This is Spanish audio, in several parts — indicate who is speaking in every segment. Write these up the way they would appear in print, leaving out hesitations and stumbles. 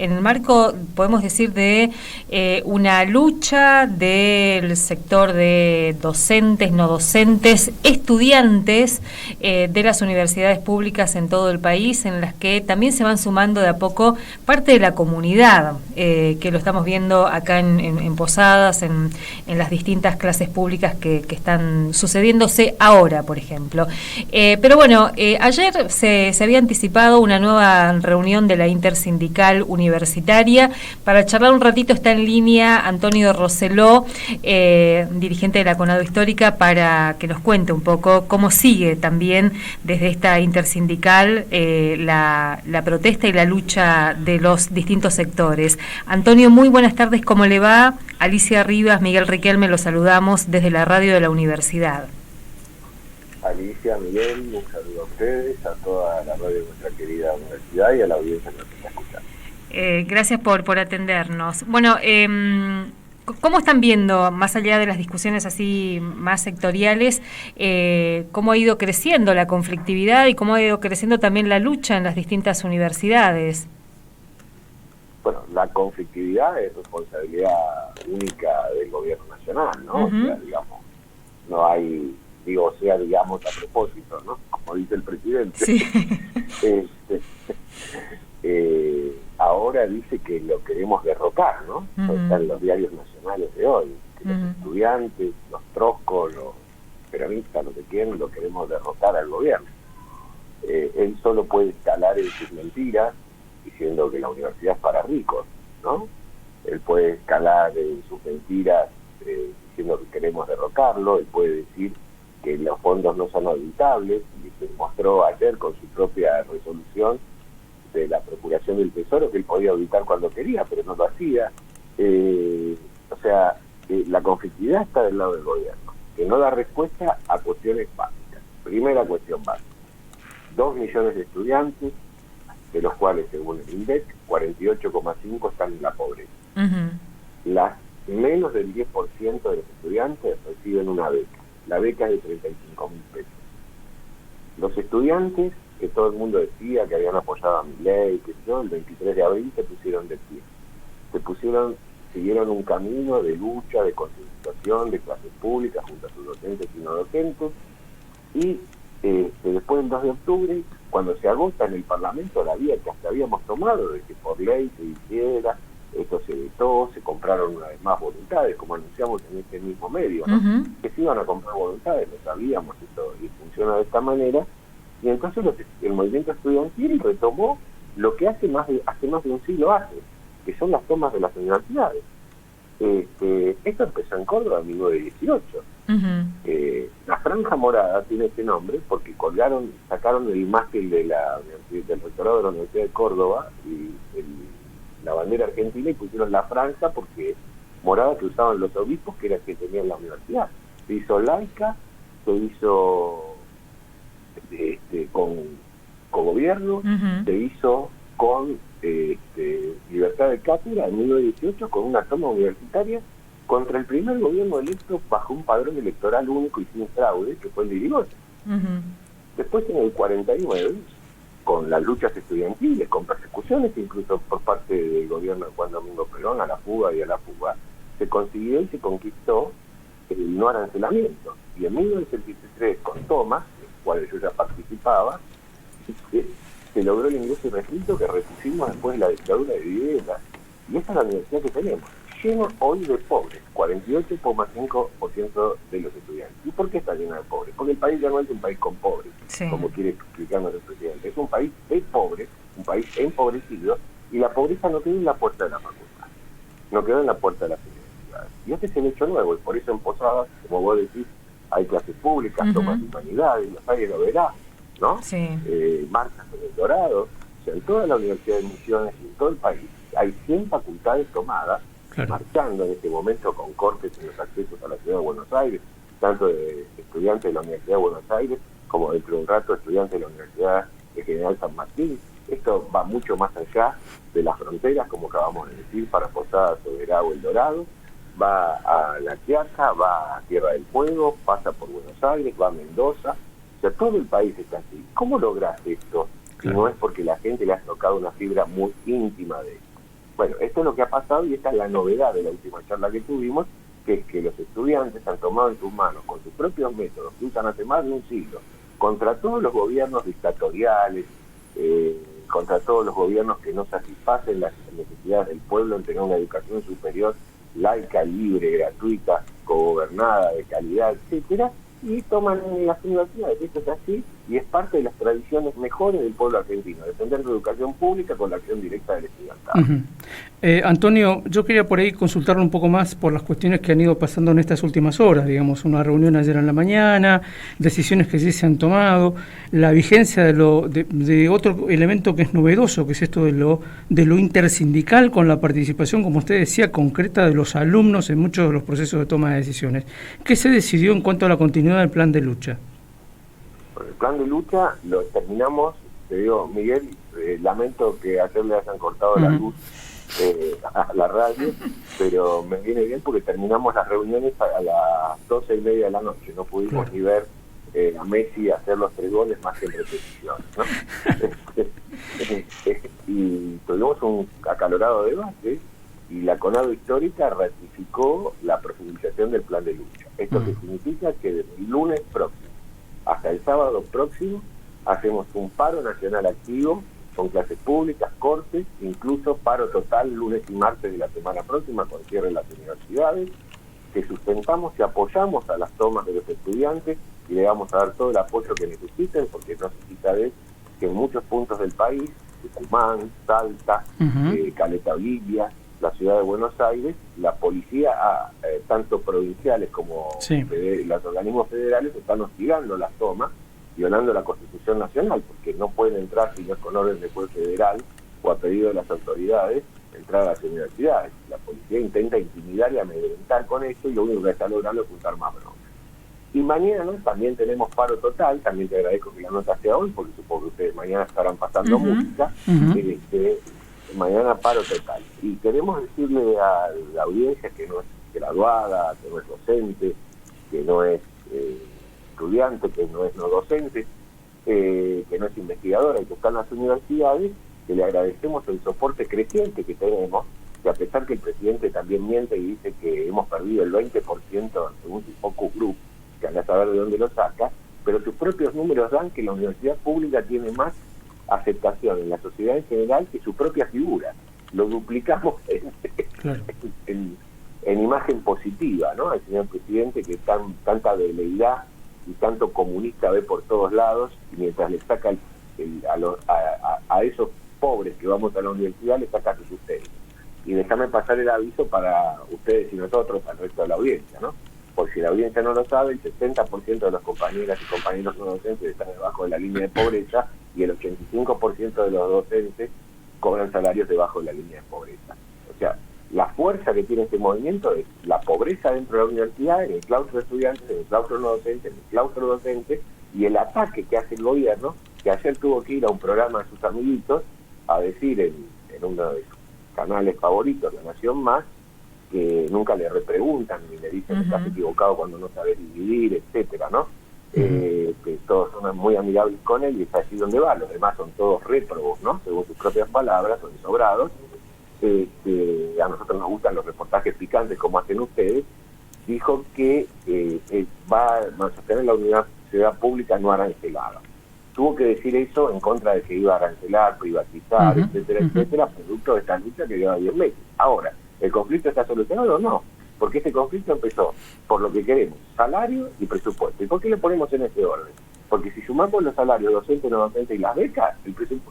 Speaker 1: en el marco, podemos decir, de una lucha del sector de docentes, no docentes, estudiantes de las universidades públicas en todo el país, en las que también se van sumando de a poco parte de la comunidad, que lo estamos viendo acá en Posadas, en las distintas clases públicas que están sucediéndose ahora, por ejemplo. Pero bueno, ayer se había anticipado una nueva reunión de la Intersindical Universitaria. Para charlar un ratito está en línea Antonio Roseló, dirigente de la CONADO Histórica, para que nos cuente un poco cómo sigue también desde esta intersindical la protesta y la lucha de los distintos sectores. Antonio, muy buenas tardes, ¿cómo le va? Alicia Rivas, Miguel Riquelme, los saludamos desde la radio de la universidad.
Speaker 2: Alicia, Miguel, un saludo a ustedes, a toda la radio de nuestra querida universidad y a la audiencia que nos está escuchando.
Speaker 1: Gracias por atendernos. Bueno, ¿cómo están viendo, más allá de las discusiones así más sectoriales, cómo ha ido creciendo la conflictividad y cómo ha ido creciendo también la lucha en las distintas universidades?
Speaker 2: Bueno, la conflictividad es responsabilidad única del gobierno nacional, ¿no?
Speaker 1: Uh-huh.
Speaker 2: O sea, digamos, no hay, digamos a propósito, ¿no? Como dice el presidente.
Speaker 1: Sí.
Speaker 2: Ahora dice que lo queremos derrocar, ¿no?
Speaker 1: Uh-huh.
Speaker 2: Está en los diarios nacionales de hoy, que los estudiantes, los troscos, los peronistas, no sé quién, lo queremos derrotar al gobierno. Él solo puede escalar en sus mentiras diciendo que la universidad es para ricos, ¿no? Él puede escalar en sus mentiras diciendo que queremos derrocarlo, él puede decir que los fondos no son auditables, y se demostró ayer con su propia resolución de la Procuración del Tesoro que él podía auditar cuando quería, pero no lo hacía. La conflictividad está del lado del gobierno, que no da respuesta a cuestiones básicas. Primera cuestión básica: 2 millones de estudiantes, de los cuales, según el INDEC, 48,5 están en la pobreza. Uh-huh. Menos del 10% de los estudiantes reciben una beca. La beca es de 35.000 pesos. Los estudiantes, que todo el mundo decía que habían apoyado a Milei, que yo, el 23 de abril se pusieron de pie. Siguieron un camino de lucha, de concientización, de clases públicas junto a sus docentes y no docentes, y después del 2 de octubre, cuando se agota en el Parlamento la vía que hasta habíamos tomado de que por ley se hiciera, esto se vetó, se compraron una vez más voluntades, como anunciamos en este mismo medio, ¿no? Uh-huh. Que se iban a comprar voluntades, lo sabíamos, esto y funciona de esta manera, y entonces el movimiento estudiantil retomó lo que hace más de un siglo hace, que son las tomas de las universidades. Esto empezó en Córdoba en 1918. Uh-huh. La Franja Morada tiene este nombre porque sacaron el mástil del rectorado de la Universidad de Córdoba y la bandera argentina y pusieron la franja porque morada que usaban los obispos, que era que tenían la universidad. Se hizo laica, se hizo con gobierno, uh-huh. Se hizo con libertad de cátedra en 1918 con una toma universitaria contra el primer gobierno electo bajo un padrón electoral único y sin fraude, que fue el de Irigoyen. Uh-huh. Después, en el 49, con las luchas estudiantiles, con persecuciones incluso por parte del gobierno de Juan Domingo Perón a la fuga, se consiguió y se conquistó el no arancelamiento. Y en 1973, con tomas, en las cuales yo ya participaba, se logró el ingreso y registro que repusimos después de la dictadura de Videla. Y esta es la universidad que tenemos, lleno hoy de pobres, 48,5% de los estudiantes. ¿Y por qué está lleno de pobres? Porque el país ya no es un país con pobres, sí, como quiere explicarnos el presidente. Es un país de pobres, un país empobrecido, y la pobreza no quedó en la puerta de la facultad, no quedó en la puerta de las universidades. Y este es el hecho nuevo, y por eso en Posadas, como vos decís, hay clases públicas, uh-huh. Tomas de humanidades, los aires lo verá, ¿no? Sí. Marcas en el Dorado, o sea, en toda la Universidad de Misiones y en todo el país hay 100 facultades tomadas, claro, marchando en este momento con cortes en los accesos a la ciudad de Buenos Aires, tanto de estudiantes de la Universidad de Buenos Aires como dentro de un rato estudiantes de la Universidad de General San Martín. Esto va mucho más allá de las fronteras, como acabamos de decir, para Posadas, Soberá o El Dorado, va a La Quiaca, va a Tierra del Fuego, pasa por Buenos Aires, va a Mendoza, o sea, todo el país está así. ¿Cómo lograste esto? Claro. Si no es porque la gente le ha tocado una fibra muy íntima de esto. Bueno, esto es lo que ha pasado y esta es la novedad de la última charla que tuvimos, que es que los estudiantes han tomado en sus manos, con sus propios métodos, que usan hace más de un siglo, contra todos los gobiernos dictatoriales, contra todos los gobiernos que no satisfacen las necesidades del pueblo en tener una educación superior, laica, libre, gratuita, cogobernada, de calidad, etcétera, y toman en las universidades, esto es así, y es parte de las tradiciones mejores del pueblo argentino, defender la educación pública con la acción directa del estudiantado.
Speaker 3: Antonio, yo quería por ahí consultarlo un poco más por las cuestiones que han ido pasando en estas últimas horas, digamos, una reunión ayer en la mañana, decisiones que sí se han tomado, la vigencia de otro elemento que es novedoso, que es esto de lo intersindical con la participación, como usted decía, concreta de los alumnos en muchos de los procesos de toma de decisiones. ¿Qué se decidió en cuanto a la continuidad del plan de lucha?
Speaker 2: Bueno, el plan de lucha lo terminamos, te digo, Miguel, lamento que ayer le hayan cortado la luz a la radio, pero me viene bien porque terminamos las reuniones a las 12:30 de la noche, no pudimos ni ver a Messi hacer los 3 goles más que en repetición, ¿no? Y tuvimos un acalorado debate y la CONADO histórica ratificó la profundización del plan de lucha. Esto que significa que desde el lunes próximo hasta el sábado próximo hacemos un paro nacional activo con clases públicas, cortes, incluso paro total lunes y martes de la semana próxima con cierre de las universidades, que sustentamos y apoyamos a las tomas de los estudiantes y le vamos a dar todo el apoyo que necesiten, porque no se quita de que en muchos puntos del país, Tucumán, Salta, Caleta Olivia, la ciudad de Buenos Aires, la policía, tanto provinciales como los organismos federales, están hostigando las tomas, violando la Constitución Nacional, porque no pueden entrar si no es con orden de juez federal o a pedido de las autoridades, entrar a las universidades. La policía intenta intimidar y amedrentar con esto y lo único que está logrando es juntar más bronca. Y mañana también tenemos paro total, también te agradezco que la nota sea hoy, porque supongo que ustedes mañana estarán pasando música, mañana paro total. Y queremos decirle a la audiencia que no es graduada, que no es docente, que no es estudiante, que no es no docente, que no es investigadora y que está en las universidades, que le agradecemos el soporte creciente que tenemos, que a pesar que el presidente también miente y dice que hemos perdido el 20% según su focus group, que anda a saber de dónde lo saca, pero sus propios números dan que la universidad pública tiene más aceptación en la sociedad en general que su propia figura. Lo duplicamos en imagen positiva, ¿no? El señor presidente que tanta veleidad y tanto comunista ve por todos lados, y mientras le saca a esos pobres que vamos a la universidad, le saca su sustento. Y déjame pasar el aviso para ustedes y nosotros, al resto de la audiencia, ¿no? Por si la audiencia no lo sabe, el 60% de las compañeras y compañeros no docentes están debajo de la línea de pobreza y el 85% de los docentes cobran salarios debajo de la línea de pobreza. O sea, la fuerza que tiene este movimiento es la pobreza dentro de la universidad, en el claustro de estudiantes, en el claustro no docente, en el claustro docente, y el ataque que hace el gobierno, que ayer tuvo que ir a un programa de sus amiguitos a decir en uno de sus canales favoritos, La Nación Más, que nunca le repreguntan ni le dicen que estás equivocado cuando no sabes dividir, etcétera, ¿no? Que todos son muy amigables con él y es así donde va. Los demás son todos réprobos, ¿no? Según sus propias palabras, son sobrados. A nosotros nos gustan los reportajes picantes como hacen ustedes. Dijo que vamos a tener la universidad pública no arancelada. Tuvo que decir eso en contra de que iba a arancelar, privatizar, etcétera, etcétera, producto de esta lucha que lleva 10 meses. Ahora, ¿el conflicto está solucionado o no? Porque este conflicto empezó por lo que queremos, salario y presupuesto. ¿Y por qué le ponemos en ese orden? Porque si sumamos los salarios docentes, no docentes y las becas,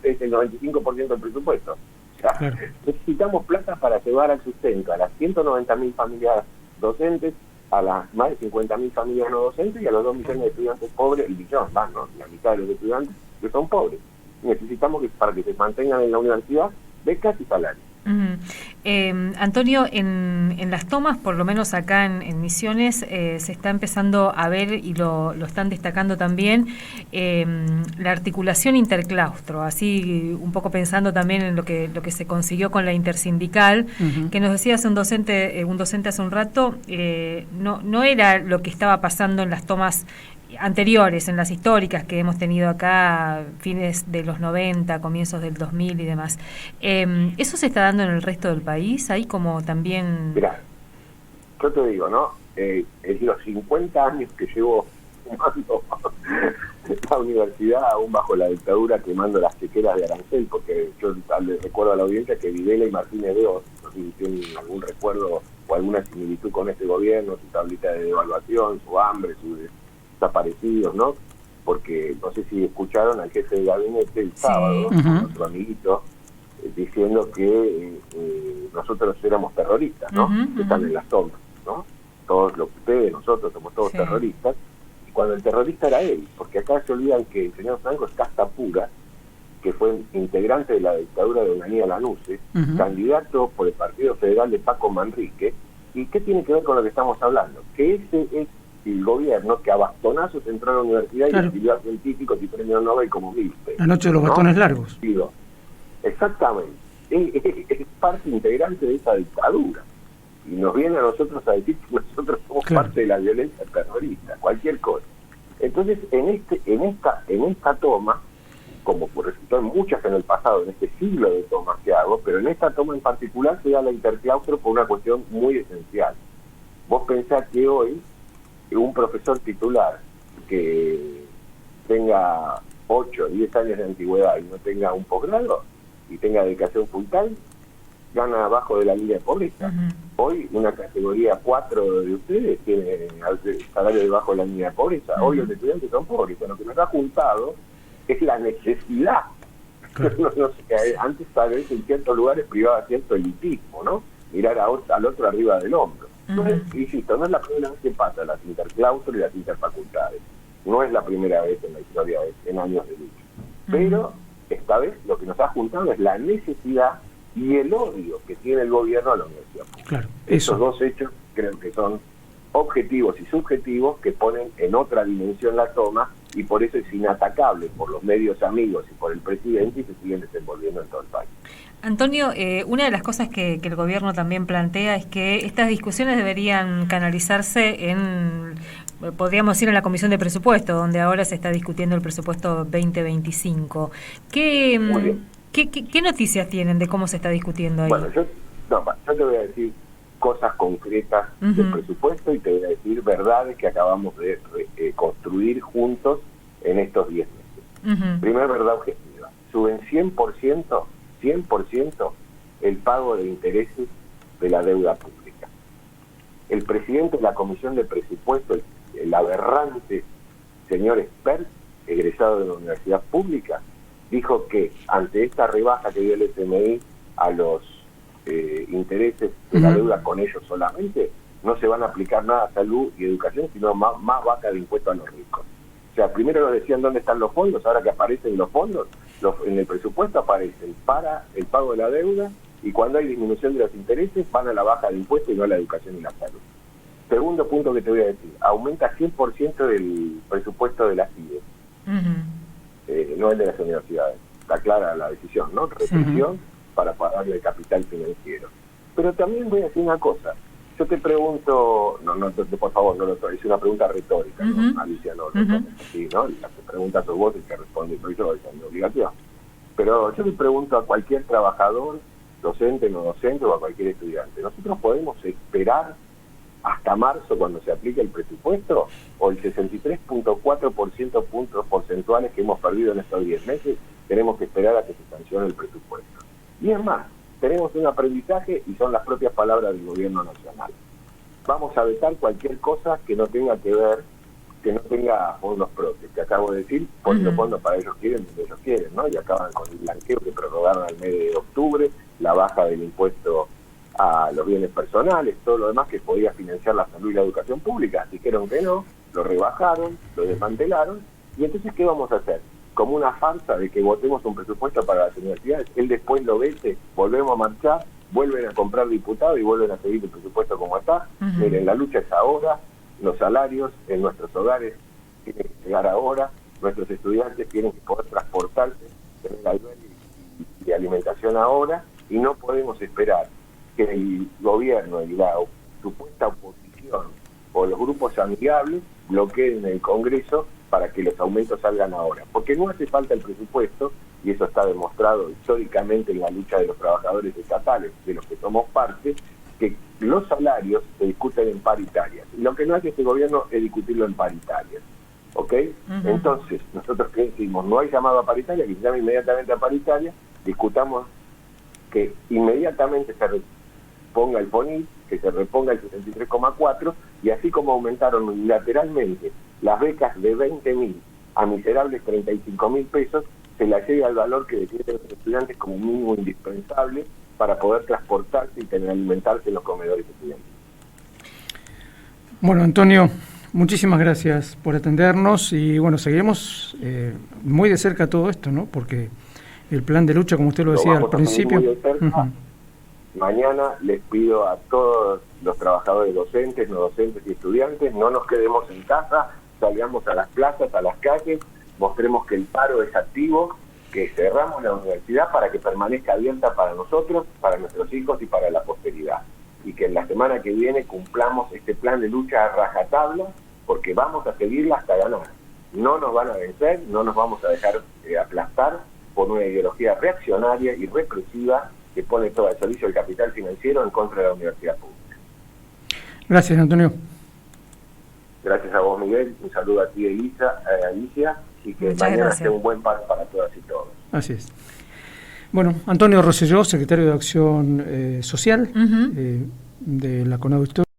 Speaker 2: es el 95% del presupuesto. O sea, necesitamos plata para llevar al sustento a las 190.000 familias docentes, a las más de 50.000 familias no docentes y a los 2 millones de estudiantes pobres, la mitad de los estudiantes que son pobres. Necesitamos que para que se mantengan en la universidad becas y salarios.
Speaker 1: Antonio, en las tomas, por lo menos acá en Misiones, se está empezando a ver, y lo están destacando también, la articulación interclaustro, así un poco pensando también en lo que se consiguió con la intersindical, que nos decía un docente hace un rato, no era lo que estaba pasando en las tomas anteriores, en las históricas que hemos tenido acá, fines de los 90, comienzos del 2000 y demás. ¿Eso se está dando en el resto del país? Ahí como también...
Speaker 2: Mirá, yo te digo, ¿no? En los 50 años que llevo fumando la universidad, aún bajo la dictadura, quemando las chequeras de arancel, porque yo le recuerdo a la audiencia que Videla y Martínez Deos, no sé si tienen algún recuerdo o alguna similitud con este gobierno, su tablita de devaluación, su hambre, sus desaparecidos, ¿no? Porque no sé si escucharon al jefe de gabinete el sábado, nuestro amiguito, diciendo que nosotros éramos terroristas, ¿no? Que están en las tomas, ¿no? Todos los ustedes, nosotros somos todos terroristas, y cuando el terrorista era él, porque acá se olvidan que el señor Franco es casta pura, que fue integrante de la dictadura de Onanía Lanusse, candidato por el Partido Federal de Paco Manrique. ¿Y qué tiene que ver con lo que estamos hablando? Que ese es el gobierno que a bastonazos entró a la universidad y recibió a científicos y premios Nobel como Milton.
Speaker 3: La noche de los bastones largos.
Speaker 2: Digo, exactamente. Es parte integrante de esa dictadura. Y nos viene a nosotros a decir que nosotros somos parte de la violencia terrorista, cualquier cosa. Entonces, en esta toma, como resultó en muchas en el pasado, en este siglo de tomas que hago, pero en esta toma en particular se da la interclaustro por una cuestión muy esencial. Vos pensás que hoy un profesor titular que tenga 8 o 10 años de antigüedad y no tenga un posgrado y tenga dedicación full time, gana abajo de la línea de pobreza. Hoy una categoría 4 de ustedes tiene salario debajo de la línea de pobreza. Hoy los estudiantes son pobres. Lo que nos ha juntado es la necesidad. No sé, antes tal vez en ciertos lugares privaba cierto elitismo, ¿no? Mirar al otro arriba del hombro. Entonces, insisto, no es la primera vez que pasa las interclaustros y las interfacultades. No es la primera vez en la historia, en años de lucha. Pero esta vez lo que nos ha juntado es la necesidad y el odio que tiene el gobierno a la universidad pública.
Speaker 3: Claro,
Speaker 2: esos dos hechos creo que son objetivos y subjetivos que ponen en otra dimensión la toma, y por eso es inatacable por los medios amigos y por el presidente, y se siguen desenvolviendo en todo el país.
Speaker 1: Antonio, una de las cosas que el gobierno también plantea es que estas discusiones deberían canalizarse en, podríamos decir, en la Comisión de Presupuesto, donde ahora se está discutiendo el presupuesto 2025. ¿Qué noticias tienen de cómo se está discutiendo ahí?
Speaker 2: Bueno, yo te voy a decir cosas concretas del presupuesto y te voy a decir verdades que acabamos de construir juntos en estos 10 meses. Primera verdad objetiva: suben 100% el pago de intereses de la deuda pública. El presidente de la Comisión de Presupuesto, el aberrante señor Expert, egresado de la universidad pública, dijo que ante esta rebaja que dio el FMI a los intereses de la deuda con ellos solamente, no se van a aplicar nada a salud y educación, sino más vaca de impuestos a los ricos. O sea, primero nos decían dónde están los fondos, ahora que aparecen los fondos, en el presupuesto aparecen para el pago de la deuda, y cuando hay disminución de los intereses van a la baja de impuestos y no a la educación y la salud. Segundo punto que te voy a decir: aumenta 100% del presupuesto de las IES, no el de las universidades. Está clara la decisión, ¿no? Restricción para pagarle el capital financiero. Pero también voy a decir una cosa. Yo te pregunto, por favor, no lo tomes, es una pregunta retórica, ¿no? Alicia, no lo tomes así, ¿no? La que pregunta sos vos y que responde soy yo, esa es mi obligación. Pero yo le pregunto a cualquier trabajador, docente, no docente, o a cualquier estudiante: ¿nosotros podemos esperar hasta marzo, cuando se aplique el presupuesto, o el 63.4% puntos porcentuales que hemos perdido en estos 10 meses, tenemos que esperar a que se sancione el presupuesto? Y es más, tenemos un aprendizaje y son las propias palabras del gobierno nacional: vamos a vetar cualquier cosa que no tenga que ver, que no tenga fondos propios, que acabo de decir, poniendo fondos para ellos quieren, donde ellos quieren, ¿no? Y acaban con el blanqueo que prorrogaron al mes de octubre, la baja del impuesto a los bienes personales, todo lo demás que podía financiar la salud y la educación pública. Dijeron que no, lo rebajaron, lo desmantelaron, y entonces ¿qué vamos a hacer? Como una farsa de que votemos un presupuesto para las universidades, él después lo vete, volvemos a marchar, vuelven a comprar diputados y vuelven a seguir el presupuesto como está. Miren, la lucha es ahora, los salarios en nuestros hogares tienen que llegar ahora, nuestros estudiantes tienen que poder transportarse, tener albergue y alimentación ahora, y no podemos esperar que el gobierno y la supuesta oposición o los grupos amigables bloqueen el Congreso para que los aumentos salgan ahora. Porque no hace falta el presupuesto, y eso está demostrado históricamente en la lucha de los trabajadores estatales, de los que somos parte, que los salarios se discuten en paritarias. Y lo que no hace este gobierno es discutirlo en paritarias. ¿Ok? Entonces, nosotros que decimos, no hay llamado a paritaria, que se llame inmediatamente a paritaria, discutamos que inmediatamente se reponga el FONIT, que se reponga el 63,4, y así como aumentaron unilateralmente las becas de 20.000 a miserables 35.000 pesos, se la llegue al valor que definen los estudiantes como un mínimo indispensable para poder transportarse y tener alimentarse en los comedores estudiantiles.
Speaker 3: Bueno, Antonio, muchísimas gracias por atendernos y bueno, seguiremos muy de cerca todo esto, ¿no? Porque el plan de lucha, como usted lo decía al principio...
Speaker 2: Muy de cerca. Mañana les pido a todos los trabajadores docentes, no docentes y estudiantes, no nos quedemos en casa, salgamos a las plazas, a las calles, mostremos que el paro es activo, que cerramos la universidad para que permanezca abierta para nosotros, para nuestros hijos y para la posteridad. Y que en la semana que viene cumplamos este plan de lucha a rajatabla, porque vamos a seguirla hasta ganar. No nos van a vencer, no nos vamos a dejar aplastar por una ideología reaccionaria y represiva que pone todo al servicio del capital financiero en contra de la universidad pública.
Speaker 3: Gracias, Antonio.
Speaker 2: Gracias a vos, Miguel. Un saludo a ti, Alicia, y que
Speaker 1: Muchas
Speaker 2: mañana
Speaker 1: gracias.
Speaker 2: sea un buen paro para todas y todos.
Speaker 3: Así es. Bueno, Antonio Rosselló, secretario de Acción Social de la CONADO Histórica.